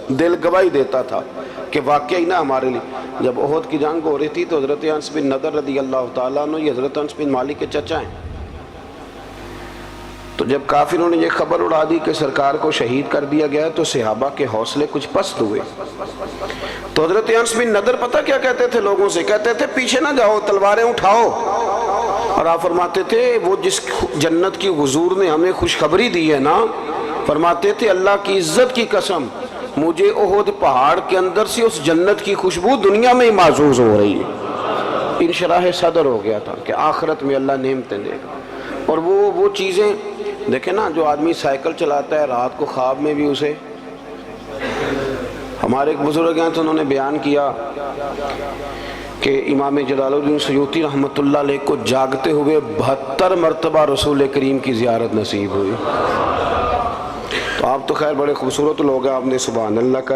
دل گواہی دیتا تھا کہ واقعی نا ہمارے لیے جب احد کی جنگ ہو رہی تھی تو حضرت انس بن نضر رضی اللہ تعالیٰ عنہ یہ حضرت انس بن مالک کے چچا ہیں، تو جب کافروں نے یہ خبر اڑا دی کہ سرکار کو شہید کر دیا گیا تو صحابہ کے حوصلے کچھ پست ہوئے، تو حضرت انس بن نضر پتہ کیا کہتے تھے لوگوں سے؟ کہتے تھے پیچھے نہ جاؤ، تلواریں اٹھاؤ، اور آپ فرماتے تھے وہ جس جنت کی حضور نے ہمیں خوشخبری دی ہے نا، فرماتے تھے اللہ کی عزت کی قسم مجھے احد پہاڑ کے اندر سے اس جنت کی خوشبو دنیا میں ہی محسوس ہو رہی ہے۔ انشراح صدر ہو گیا تھا کہ آخرت میں اللہ نعمتیں دے گا۔ اور وہ چیزیں دیکھیں نا، جو آدمی سائیکل چلاتا ہے رات کو خواب میں بھی اسے، ہمارے ایک بزرگ ہیں تو انہوں نے بیان کیا کہ امام جلال الدین سیوطی رحمۃ اللہ علیہ کو جاگتے ہوئے 72 مرتبہ رسول کریم کی زیارت نصیب ہوئی۔ تو آپ تو خیر بڑے خوبصورت لوگ ہیں، آپ نے سبحان اللہ کا